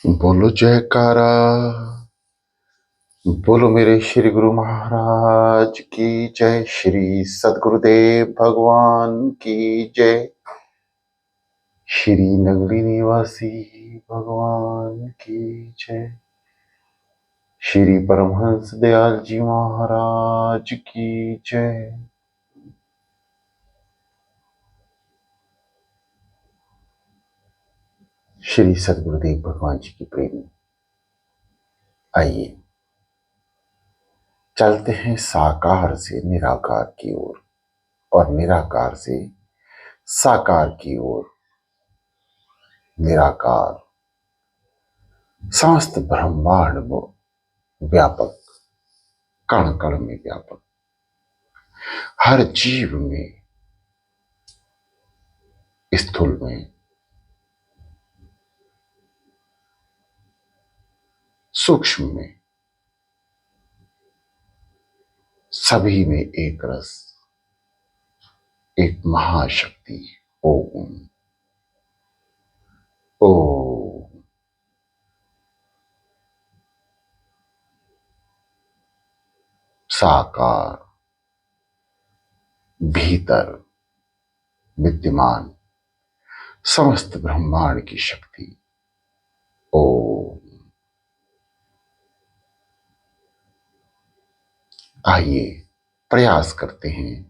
बोलो जयकारा। बोलो मेरे श्री गुरु महाराज की जय। श्री सद्गुरुदेव भगवान की जय। श्री नगरी निवासी भगवान की जय। श्री परमहंस दयाल जी महाराज की जय। श्री सद्गुरुदेव भगवान जी की प्रेम। आइए चलते हैं साकार से निराकार की ओर और निराकार से साकार की ओर। निराकार समस्त ब्रह्मांड में व्यापक, कण कण में व्यापक, हर जीव में, स्थूल में, सूक्ष्म में, सभी में एक रस, एक महाशक्ति। ओम। ओम। साकार भीतर विद्यमान समस्त ब्रह्मांड की शक्ति। ओम। आइए प्रयास करते हैं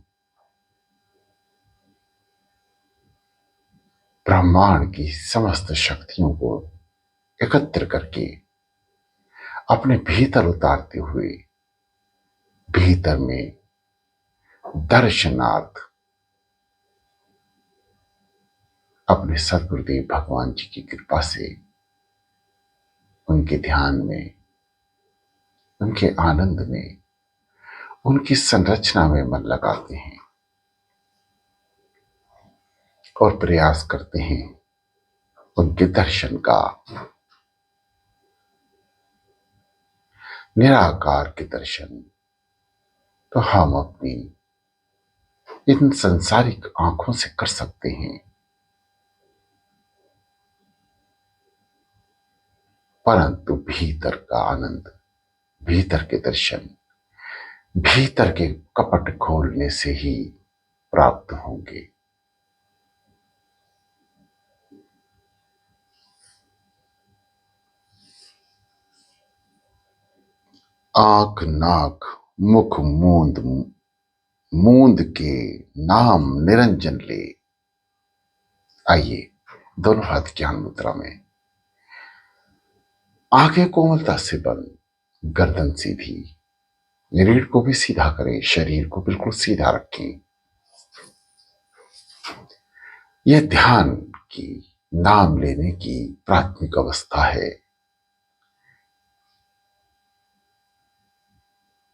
ब्रह्मांड की समस्त शक्तियों को एकत्र करके अपने भीतर उतारते हुए भीतर में दर्शनार्थ अपने सद्गुरुदेव भगवान जी की कृपा से उनके ध्यान में, उनके आनंद में, उनकी संरचना में मन लगाते हैं और प्रयास करते हैं उनके दर्शन का, निराकार के दर्शन। तो हम अपनी इन संसारिक आंखों से कर सकते हैं, परंतु भीतर का आनंद, भीतर के दर्शन, भीतर के कपट खोलने से ही प्राप्त होंगे। आंख नाक मुख मूंद मूंद के नाम निरंजन ले। आइए दोनों हाथ ज्ञान मुद्रा में, आंखें कोमलता से बंद, गर्दन सीधी, रीढ़ को भी सीधा करें, शरीर को बिल्कुल सीधा रखें। यह ध्यान की, नाम लेने की प्राथमिक अवस्था है।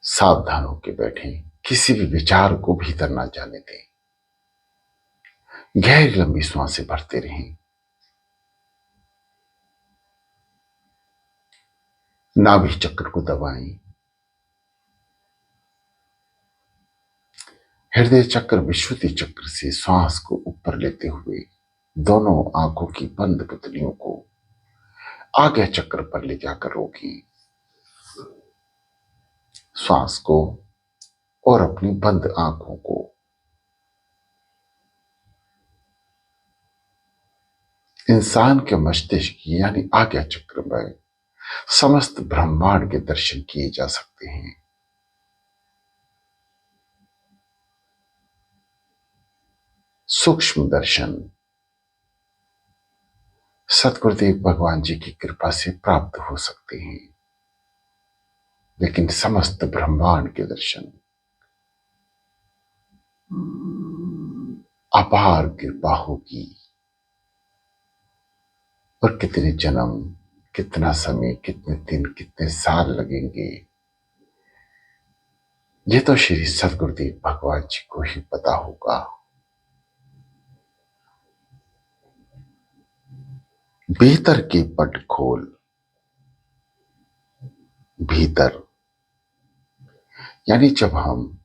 सावधान होकर बैठें, किसी भी विचार को भीतर ना जाने दें। गहरी लंबी सांसें भरते रहें। नाभि चक्र को दबाएं। हृदय चक्र, विशुद्धि चक्र से श्वास को ऊपर लेते हुए दोनों आंखों की बंद पुतलियों को आज्ञा चक्र पर ले जाकर रोकें। श्वास को और अपनी बंद आंखों को इंसान के मस्तिष्क यानी आज्ञा चक्र में समस्त ब्रह्मांड के दर्शन किए जा सकते हैं। सूक्ष्म दर्शन सतगुरुदेव भगवान जी की कृपा से प्राप्त हो सकते हैं, लेकिन समस्त ब्रह्मांड के दर्शन अपार कृपा होगी। और कितने जन्म, कितना समय, कितने दिन, कितने साल लगेंगे, ये तो श्री सतगुरुदेव भगवान जी को ही पता होगा। भीतर की पट खोल, भीतर यानी जब हम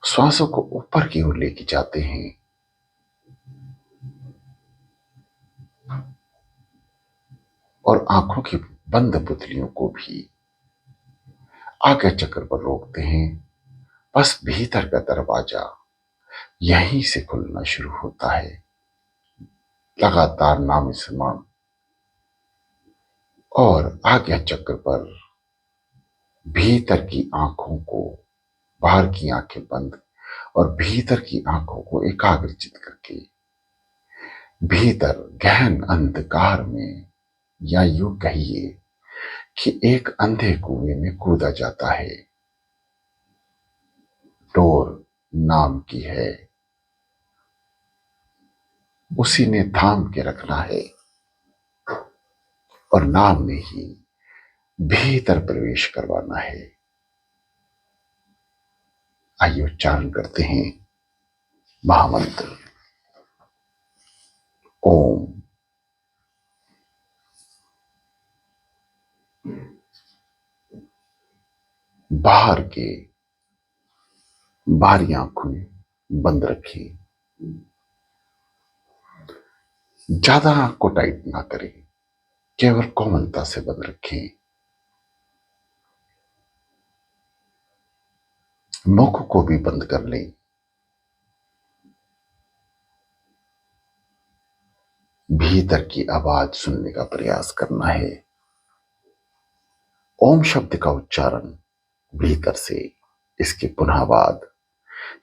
श्वासों को ऊपर की ओर लेके जाते हैं, और आंखों की बंद पुतलियों को भी आज्ञा चक्र पर रोकते हैं। बस भीतर का दरवाजा यहीं से खुलना शुरू होता है। लगातार नाम स्मरण और आज्ञा चक्र पर भीतर की आंखों को, बाहर की आंखें बंद और भीतर की आंखों को एकाग्रचित करके भीतर गहन अंधकार में, या यूं कहिए कि एक अंधे कुएं में कूदा जाता है। डोर नाम की है, उसी ने थाम के रखना है और नाम ने ही भीतर प्रवेश करवाना है। आइए उच्चारण करते हैं महामंत्र ओम। बाहर के बाहरी आंखें बंद रखें, ज्यादा आंख को टाइट ना करें, केवल कोमलता से बंद रखें। मुख को भी बंद कर लें। भीतर की आवाज सुनने का प्रयास करना है। ओम शब्द का उच्चारण भीतर से, इसके पुनः बाद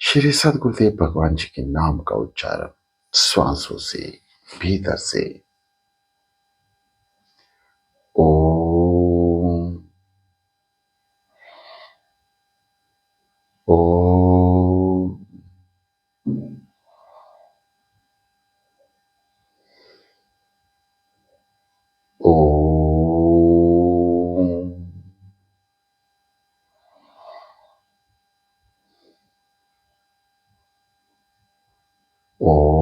श्री सदगुरुदेव भगवान जी के नाम का उच्चारण श्वासों से, भीतर से। ओम ओम ओम ओम।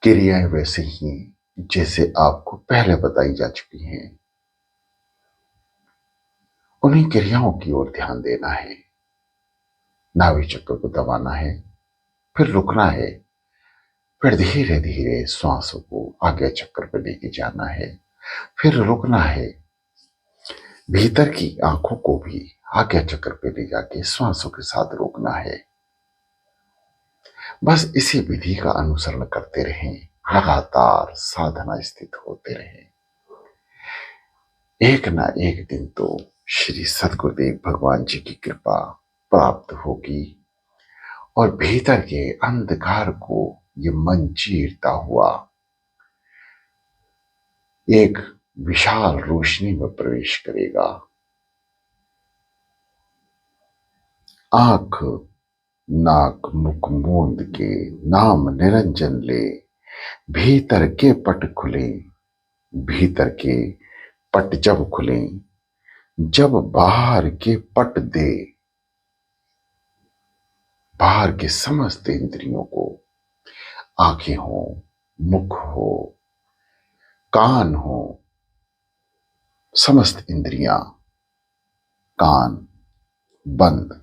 क्रियाएं वैसे ही जैसे आपको पहले बताई जा चुकी हैं, उन्हीं क्रियाओं की ओर ध्यान देना है। नाभि चक्र को दबाना है, फिर रुकना है, फिर धीरे धीरे श्वासों को आगे चक्कर पर लेके जाना है, फिर रुकना है, भीतर की आंखों को भी आगे चक्कर पे ले जाके श्वासों के साथ रोकना है। बस इसी विधि का अनुसरण करते रहें, लगातार साधना स्थित होते रहें। एक ना एक दिन तो श्री सदगुरुदेव भगवान जी की कृपा प्राप्त होगी और भीतर के अंधकार को ये मन चीरता हुआ एक विशाल रोशनी में प्रवेश करेगा। आंख नाक मुख मूंद के नाम निरंजन ले, भीतर के पट खुले, भीतर के पट जब खुले, जब बाहर के पट दे, बाहर के समस्त इंद्रियों को, आंखें हो, मुख हो, कान हो, समस्त इंद्रियां, कान बंद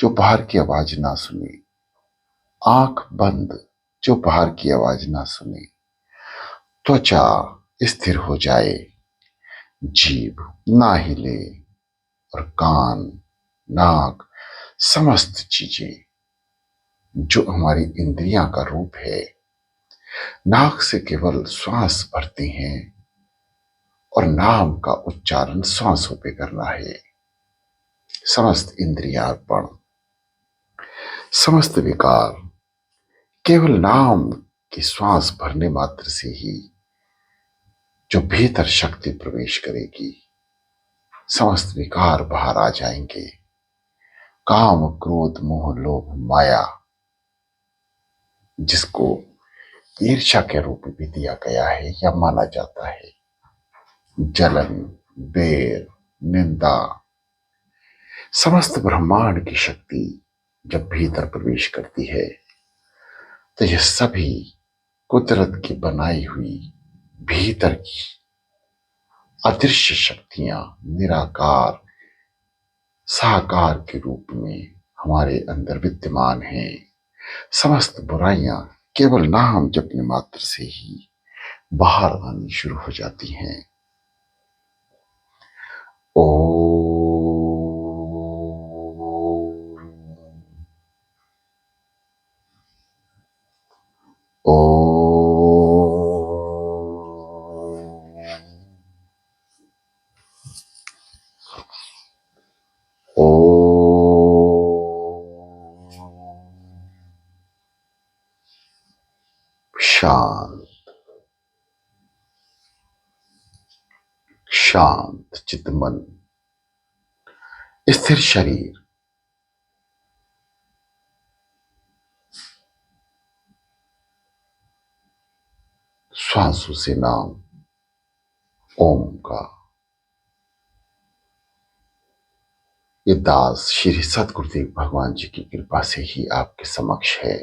जो बाहर की आवाज ना सुने, आंख बंद जो बाहर की आवाज ना सुने, त्वचा स्थिर हो जाए, जीभ ना हिले और कान नाक समस्त चीजें जो हमारी इंद्रियां का रूप है, नाक से केवल श्वास भरती हैं और नाम का उच्चारण श्वासों पे करना है। समस्त इंद्रियां अर्पण, समस्त विकार केवल नाम की श्वास भरने मात्र से ही जो भीतर शक्ति प्रवेश करेगी, समस्त विकार बाहर आ जाएंगे। काम क्रोध मोह लोभ माया, जिसको ईर्ष्या के रूप में भी दिया गया है या माना जाता है, जलन बैर निंदा, समस्त ब्रह्मांड की शक्ति जब भीतर प्रवेश करती है तो ये सभी कुदरत की बनाई हुई भीतर की अदृश्य शक्तियां निराकार साकार के रूप में हमारे अंदर विद्यमान हैं। समस्त बुराइयां केवल नाम जपने मात्र से ही बाहर आनी शुरू हो जाती हैं। ओ ओ ओ शांत शांत चितमन स्थिर शरीर श्वासों से नाम ओम का ये दास श्री सतगुरुदेव भगवान जी की कृपा से ही आपके समक्ष है।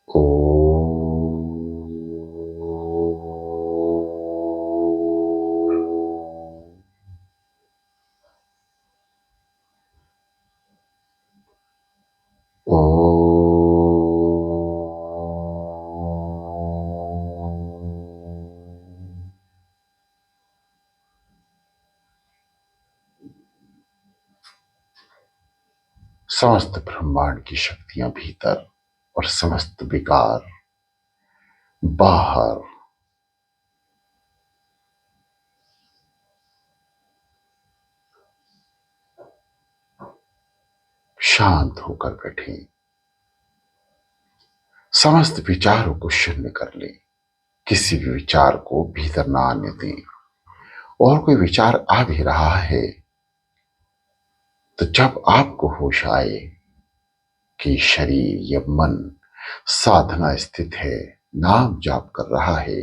ओ ओ समस्त ब्रह्मांड की शक्तियां भीतर और समस्त विकार बाहर शांत होकर बैठे। समस्त विचारों को शून्य कर ले। किसी भी विचार को भीतर ना आने दें। और कोई विचार आ भी रहा है तो जब आपको होश आए कि शरीर या मन साधना स्थित है, नाम जाप कर रहा है,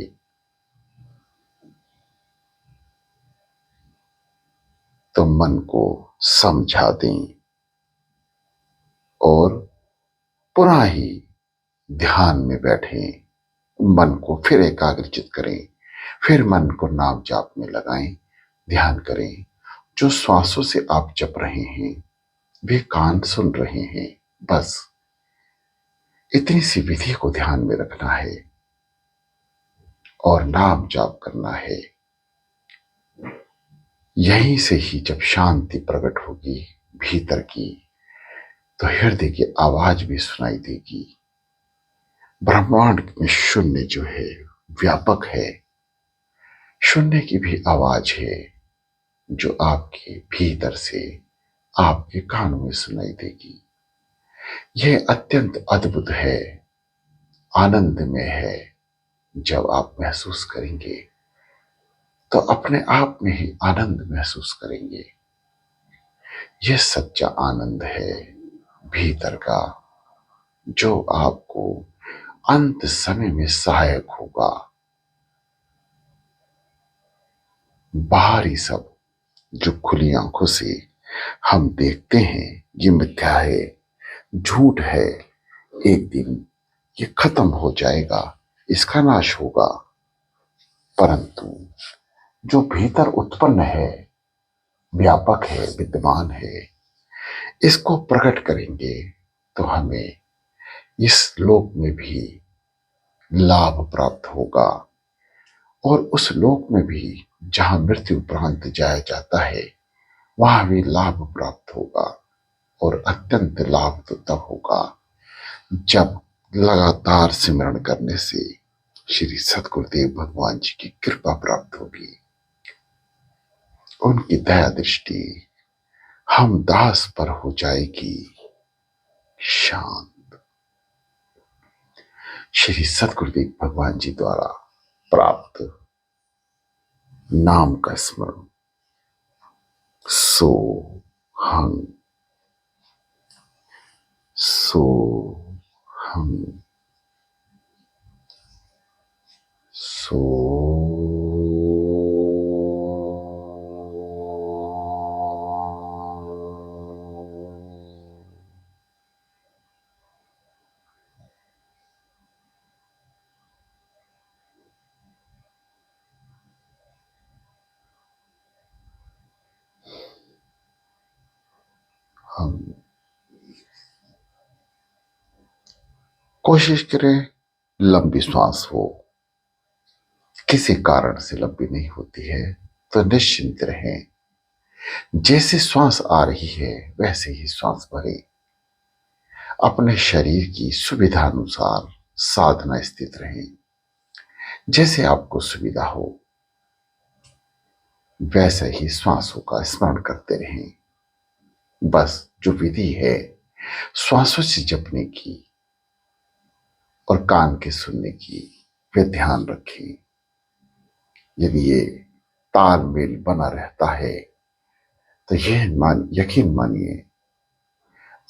तो मन को समझा दें और पुनः ही ध्यान में बैठें। मन को फिर एकाग्रचित करें, फिर मन को नाम जाप में लगाएं, ध्यान करें। जो श्वासों से आप जप रहे हैं वे कान सुन रहे हैं। बस इतनी सी विधि को ध्यान में रखना है और नाम जाप करना है। यहीं से ही जब शांति प्रकट होगी भीतर की, तो हृदय की आवाज भी सुनाई देगी। ब्रह्मांड में शून्य जो है व्यापक है। शून्य की भी आवाज है जो आपके भीतर से आपके कानों में सुनाई देगी। यह अत्यंत अद्भुत है, आनंद में है। जब आप महसूस करेंगे तो अपने आप में ही आनंद महसूस करेंगे। यह सच्चा आनंद है भीतर का, जो आपको अंत समय में सहायक होगा। बाहरी सब जो खुली आंखों से हम देखते हैं ये मिथ्या है, झूठ है। एक दिन ये खत्म हो जाएगा, इसका नाश होगा। परंतु जो भीतर उत्पन्न है, व्यापक है, विद्यमान है, इसको प्रकट करेंगे तो हमें इस लोक में भी लाभ प्राप्त होगा और उस लोक में भी जहां मृत्यु उपरांत जाया जाता है वहां भी लाभ प्राप्त होगा। और अत्यंत लाभ तो तब होगा जब लगातार सिमरण करने से श्री सतगुरुदेव भगवान जी की कृपा प्राप्त होगी। उनकी दया दृष्टि हम दास पर हो जाएगी। शांत श्री सतगुरुदेव भगवान जी द्वारा प्राप्त नाम का स्मरण। सो हम सो हम सो हम कोशिश करें लंबी सांस हो, किसी कारण से लंबी नहीं होती है तो निश्चिंत रहें। जैसे श्वास आ रही है वैसे ही श्वास भरें। अपने शरीर की सुविधा अनुसार साधना स्थित रहें। जैसे आपको सुविधा हो वैसे ही श्वासों का स्मरण करते रहें। बस जो विधि है श्वासों से जपने की और कान के सुनने की, वे ध्यान रखें। यदि ये तालमेल बना रहता है तो यकीन मानिए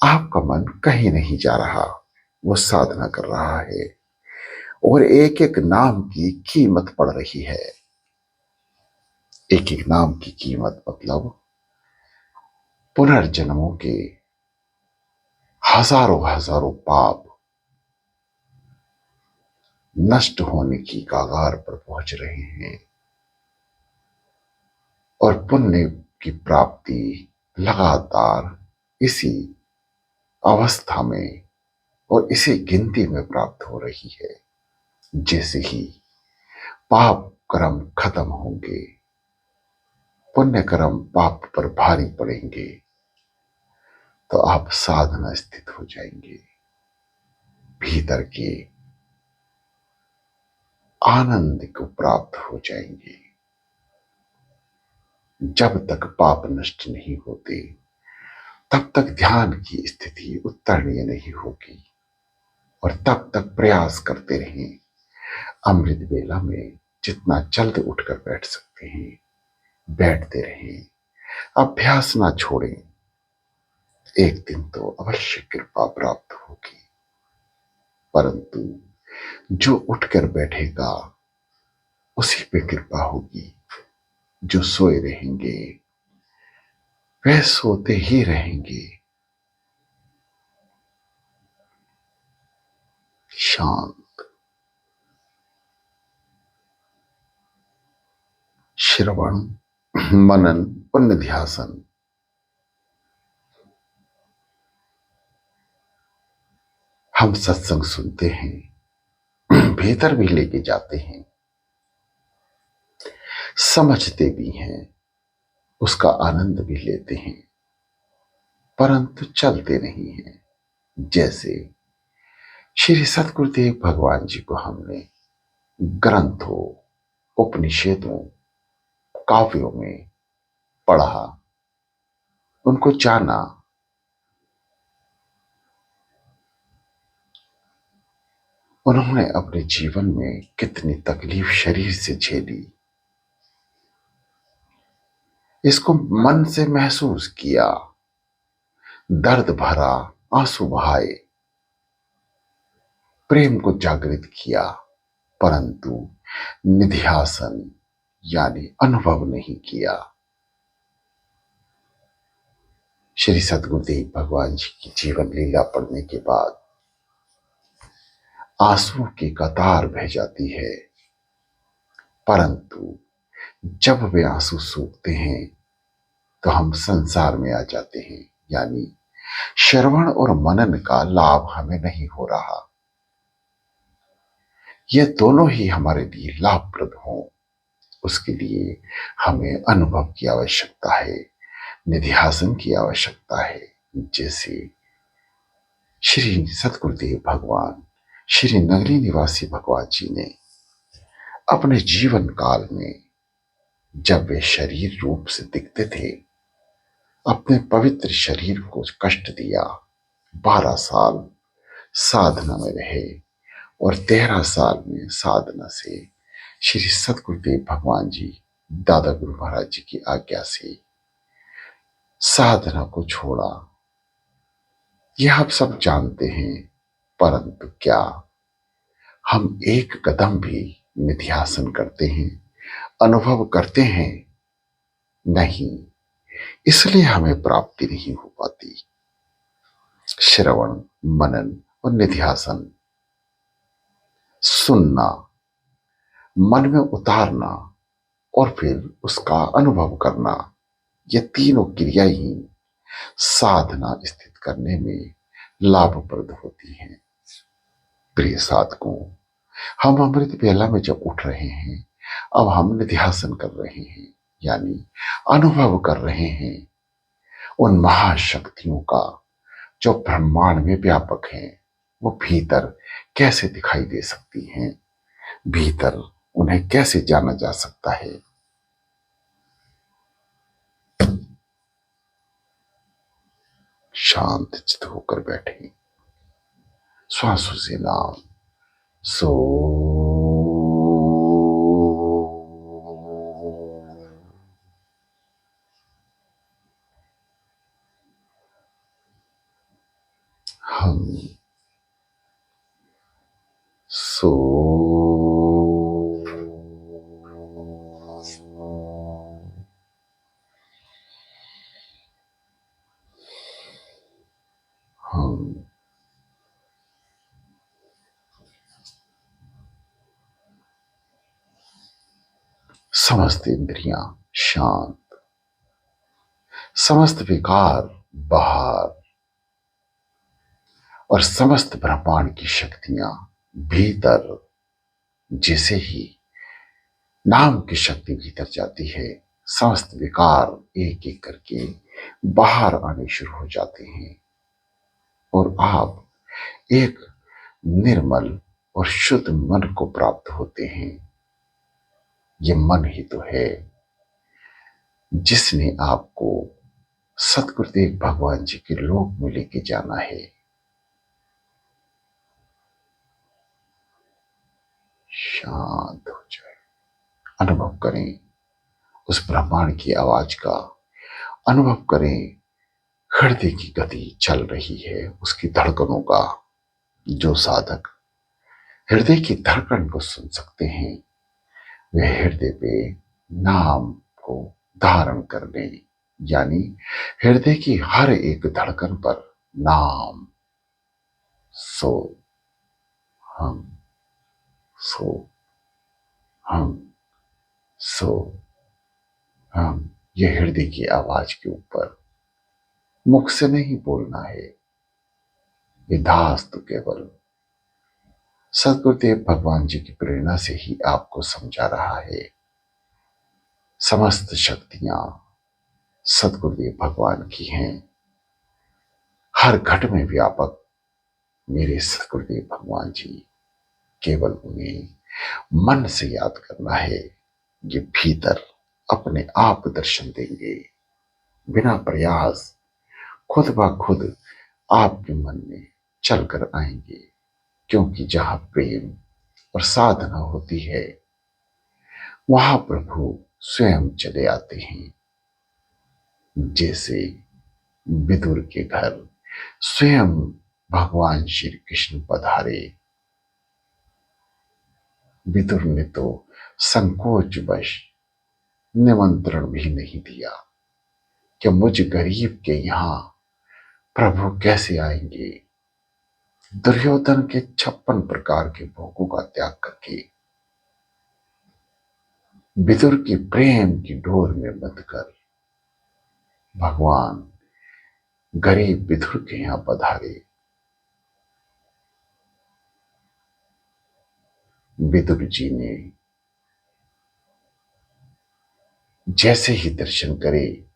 आपका मन कहीं नहीं जा रहा, वो साधना कर रहा है और एक एक नाम की कीमत पड़ रही है। एक एक नाम की कीमत मतलब पुनर्जन्मों के हजारों हजारों पाप नष्ट होने की कगार पर पहुंच रहे हैं और पुण्य की प्राप्ति लगातार इसी अवस्था में और इसी गिनती में प्राप्त हो रही है। जैसे ही पाप कर्म खत्म होंगे, पुण्य कर्म पाप पर भारी पड़ेंगे तो आप साधना स्थित हो जाएंगे। भीतर के आनंद को प्राप्त हो जाएंगे। जब तक पाप नष्ट नहीं होते तब तक ध्यान की स्थिति उत्तरणीय नहीं होगी और तब तक प्रयास करते रहें। अमृत वेला में जितना जल्द उठकर बैठ सकते हैं बैठते रहें। अभ्यास ना छोड़ें। एक दिन तो अवश्य कृपा प्राप्त होगी, परंतु जो उठकर बैठेगा उसी पे कृपा होगी। जो सोए रहेंगे वह सोते ही रहेंगे। शांत श्रवण, मनन और निध्यासन हम सत्संग सुनते हैं, भीतर भी लेके जाते हैं, समझते भी हैं, उसका आनंद भी लेते हैं, परंतु चलते नहीं हैं। जैसे श्री सतगुरुदेव भगवान जी को हमने ग्रंथों, उपनिषदों, काव्यों में पढ़ा, उनको जाना, उन्होंने अपने जीवन में कितनी तकलीफ शरीर से झेली, इसको मन से महसूस किया, दर्द भरा आंसू बहाए, प्रेम को जागृत किया, परंतु निध्यासन यानी अनुभव नहीं किया। श्री सतगुरुदेव भगवान जी की जीवन लीला पढ़ने के बाद आंसुओं की कतार बह जाती है, परंतु जब वे आंसू सूखते हैं तो हम संसार में आ जाते हैं, यानी श्रवण और मनन का लाभ हमें नहीं हो रहा। ये दोनों ही हमारे लिए लाभप्रद हों उसके लिए हमें अनुभव की आवश्यकता है, निध्यासन की आवश्यकता है। जैसे श्री सतगुरुदेव भगवान श्री नगरी निवासी भगवान जी ने अपने जीवन काल में जब वे शरीर रूप से दिखते थे अपने पवित्र शरीर को कष्ट दिया। 12 साल साधना में रहे और 13 साल में साधना से श्री सतगुरुदेव भगवान जी दादा गुरु महाराज जी की आज्ञा से साधना को छोड़ा। यह आप सब जानते हैं, परंतु क्या हम एक कदम भी निध्यासन करते हैं, अनुभव करते हैं? नहीं, इसलिए हमें प्राप्ति नहीं हो पाती। श्रवण, मनन और निध्यासन, सुनना, मन में उतारना और फिर उसका अनुभव करना, ये तीनों क्रिया ही साधना स्थित करने में लाभप्रद होती हैं। प्रिय साधकों, हम अमृत वेला में जब उठ रहे हैं, अब हम निध्यासन कर रहे हैं, यानी अनुभव कर रहे हैं उन महाशक्तियों का जो ब्रह्मांड में व्यापक हैं। वो भीतर कैसे दिखाई दे सकती हैं, भीतर उन्हें कैसे जाना जा सकता है। शांत चित्त होकर बैठे, श्वासों से नाम सो। हम सो। हम समस्त इंद्रियां शांत, समस्त विकार बाहर, और समस्त ब्रह्मांड की शक्तियां भीतर। जैसे ही नाम की शक्ति भीतर जाती है, समस्त विकार एक एक करके बाहर आने शुरू हो जाते हैं और आप एक निर्मल और शुद्ध मन को प्राप्त होते हैं। ये मन ही तो है जिसने आपको सतगुरुदेव भगवान जी के लोक में लेके जाना है। शांत हो जाए, अनुभव करें उस ब्रह्मांड की आवाज का, अनुभव करें हृदय की गति चल रही है, उसकी धड़कनों का। जो साधक हृदय की धड़कन को सुन सकते हैं, वे हृदय पे नाम को धारण कर लें, यानी हृदय की हर एक धड़कन पर नाम सो हम, सो हम, सो हम। यह हृदय की आवाज के ऊपर मुख से नहीं बोलना है, विधास तो केवल सदगुरुदेव भगवान जी की प्रेरणा से ही आपको समझा रहा है। समस्त शक्तियां सदगुरुदेव भगवान की हैं, हर घट में व्यापक मेरे सदगुरुदेव भगवान जी। केवल उन्हें मन से याद करना है, ये भीतर अपने आप दर्शन देंगे, बिना प्रयास खुद ब खुद आपके मन में चलकर आएंगे। क्योंकि जहां प्रेम और साधना होती है, वहां प्रभु स्वयं चले आते हैं। जैसे विदुर के घर स्वयं भगवान श्री कृष्ण पधारे। विदुर ने तो संकोचवश निमंत्रण भी नहीं दिया कि मुझ गरीब के यहां प्रभु कैसे आएंगे। दुर्योधन के 56 प्रकार के भोगों का त्याग करके विदुर की प्रेम की डोर में बंधकर भगवान गरीब विदुर के यहां पधारे। विदुर जी ने जैसे ही दर्शन करे,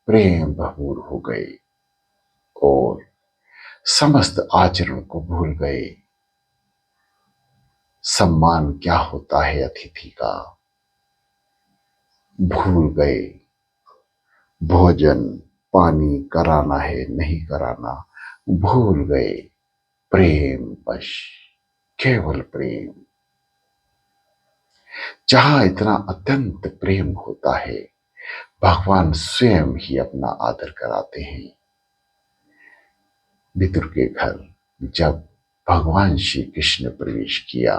प्रेम भरपूर हो गए और समस्त आचरण को भूल गए। सम्मान क्या होता है अतिथि का भूल गए। भोजन पानी कराना है नहीं कराना भूल गए। प्रेम बश, केवल प्रेम। जहां इतना अत्यंत प्रेम होता है, भगवान स्वयं ही अपना आदर कराते हैं। विदुर के घर जब भगवान श्री कृष्ण ने प्रवेश किया,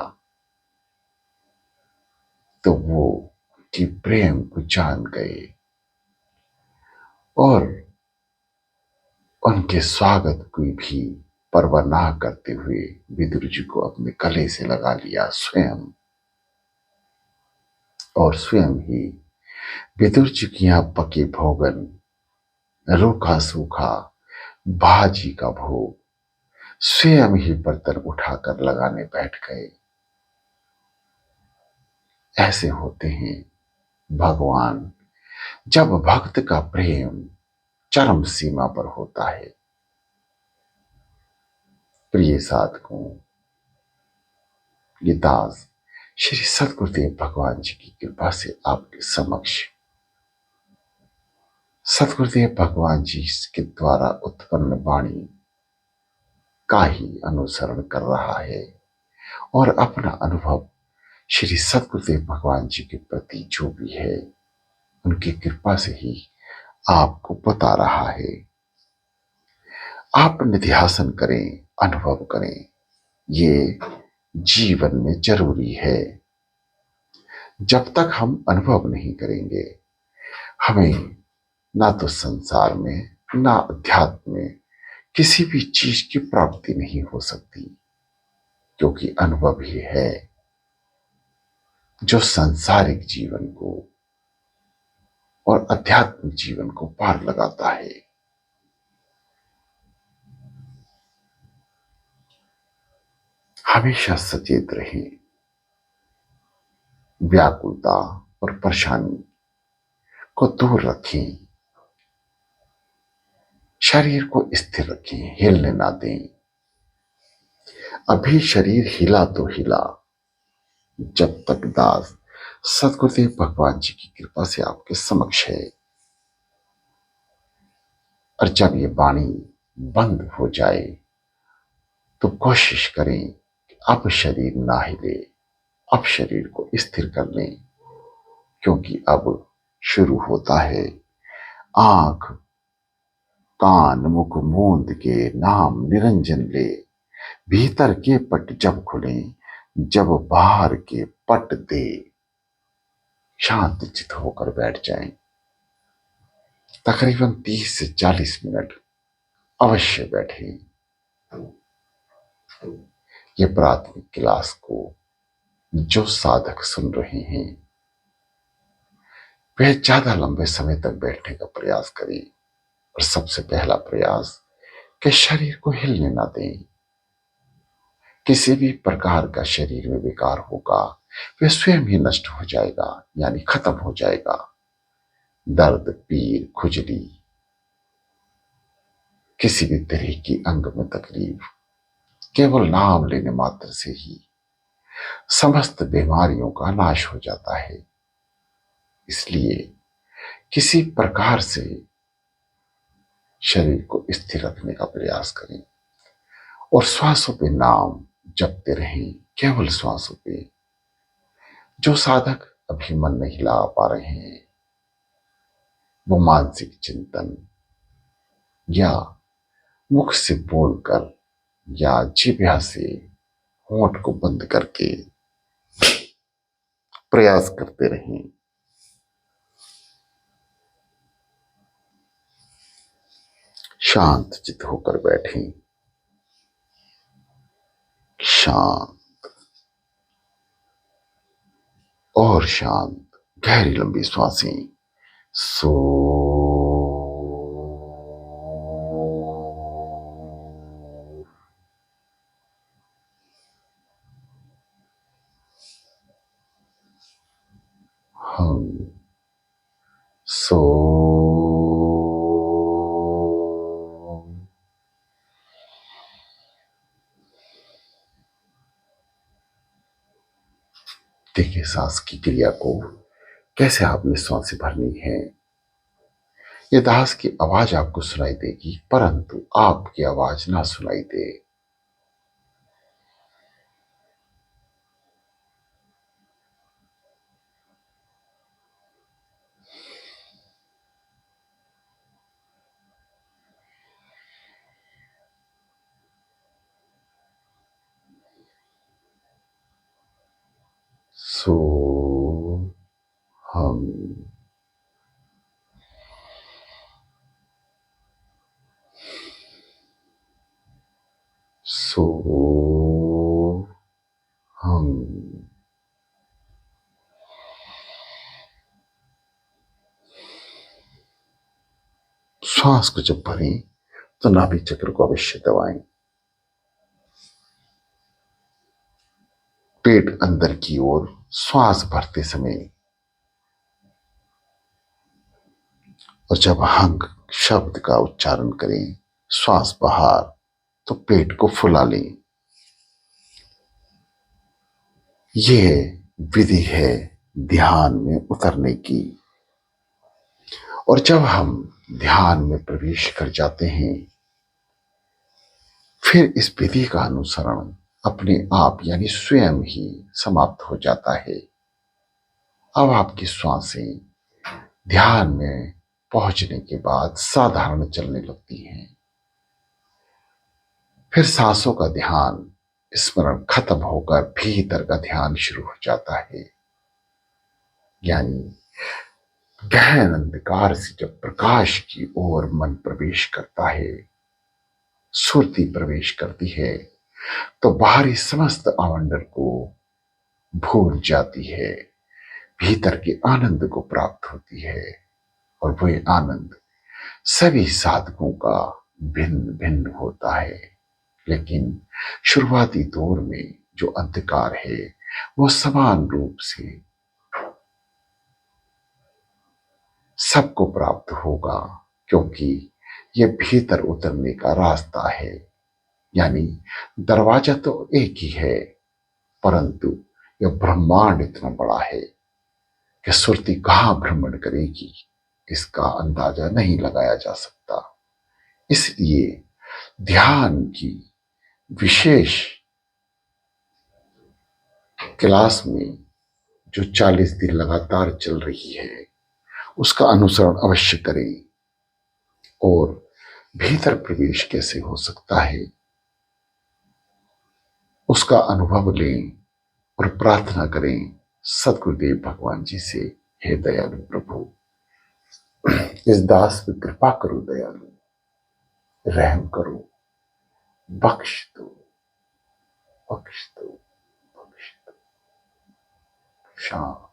तो वो कि प्रेम को जान गए और उनके स्वागत की भी परवाह ना करते हुए विदुर जी को अपने गले से लगा लिया स्वयं। और स्वयं ही विदुर जी के यहाँ पके भोजन रूखा सूखा भाजी का भोग स्वयं ही बर्तन उठाकर लगाने बैठ गए। ऐसे होते हैं भगवान, जब भक्त का प्रेम चरम सीमा पर होता है। प्रिय साधकों, ये दास श्री सद्गुरुदेव भगवान जी की कृपा से आपके समक्ष सद्गुरुदेव भगवान जी के द्वारा उत्पन्न वाणी का ही अनुसरण कर रहा है और अपना अनुभव श्री सद्गुरुदेव भगवान जी के प्रति जो भी है उनकी कृपा से ही आपको बता रहा है। आप निध्यासन करें, अनुभव करें, ये जीवन में जरूरी है। जब तक हम अनुभव नहीं करेंगे हमें ना तो संसार में ना अध्यात्म में किसी भी चीज की प्राप्ति नहीं हो सकती, क्योंकि अनुभव ही है जो सांसारिक जीवन को और अध्यात्मिक जीवन को पार लगाता है। हमेशा सचेत रहें, व्याकुलता और परेशानी को दूर रखें, शरीर को स्थिर रखें, हिलने ना दें। अभी शरीर हिला तो हिला, जब तक दास सद्गुरुदेव भगवान जी की कृपा से आपके समक्ष है, और जब ये वाणी बंद हो जाए तो कोशिश करें कि अब शरीर ना हिले, अब शरीर को स्थिर कर लें, क्योंकि अब शुरू होता है आंख कान मुख मूंद के नाम निरंजन ले, भीतर के पट जब खुले जब बाहर के पट दे। शांत चित होकर बैठ जाएं। तकरीबन 30 से 40 मिनट अवश्य बैठें। ये प्राथमिक क्लास को जो साधक सुन रहे हैं वह ज्यादा लंबे समय तक बैठने का प्रयास करें, और सबसे पहला प्रयास कि शरीर को हिलने ना दें। किसी भी प्रकार का शरीर में विकार होगा वह स्वयं ही नष्ट हो जाएगा, यानी खत्म हो जाएगा। दर्द, पीर, खुजली, किसी भी तरह की अंग में तकलीफ केवल नाम लेने मात्र से ही समस्त बीमारियों का नाश हो जाता है। इसलिए किसी प्रकार से शरीर को स्थिर रखने का प्रयास करें और श्वासों पे नाम जपते रहें, केवल श्वासों पे। जो साधक अभी मन नहीं ला पा रहे हैं वो मानसिक चिंतन या मुख से बोलकर या जिह्वा से होंठ को बंद करके प्रयास करते रहें। शांत चित होकर बैठें, शांत और शांत। गहरी लंबी श्वासें। सो हम सो देखिए सांस की क्रिया को कैसे आपने सांसें भरनी है। ये दास की आवाज आपको सुनाई देगी, परंतु आपकी आवाज ना सुनाई दे। सो हम सो हम श्वास को जब भरें तो नाभि चक्र को अवश्य दबाएं। पेट अंदर की ओर श्वास भरते समय और जब हंक शब्द का उच्चारण करें, श्वास बाहर, तो पेट को फुला लें। यह विधि है ध्यान में उतरने की। और जब हम ध्यान में प्रवेश कर जाते हैं, फिर इस विधि का अनुसरण अपने आप यानी स्वयं ही समाप्त हो जाता है। अब आपकी श्वासें ध्यान में पहुंचने के बाद साधारण चलने लगती हैं। फिर सांसों का ध्यान स्मरण खत्म होकर भीतर का ध्यान शुरू हो जाता है। यानी गहन अंधकार से जब प्रकाश की ओर मन प्रवेश करता है, सुरती प्रवेश करती है, तो बाहरी समस्त आवंडर को भूल जाती है, भीतर के आनंद को प्राप्त होती है। और वह आनंद सभी साधकों का भिन्न भिन्न होता है, लेकिन शुरुआती दौर में जो अंधकार है वो समान रूप से सबको प्राप्त होगा, क्योंकि यह भीतर उतरने का रास्ता है। यानी दरवाजा तो एक ही है, परंतु यह ब्रह्मांड इतना बड़ा है कि सुरती कहां भ्रमण करेगी इसका अंदाजा नहीं लगाया जा सकता। इसलिए ध्यान की विशेष क्लास में जो 40 दिन लगातार चल रही है, उसका अनुसरण अवश्य करें। और भीतर प्रवेश कैसे हो सकता है उसका अनुभव लें और प्रार्थना करें सदगुरुदेव भगवान जी से, हे दयालु प्रभु, इस दास पे कृपा करो, दयालु रहम करो, बख्श दो, बख्श दो, बख्श दो। शांत।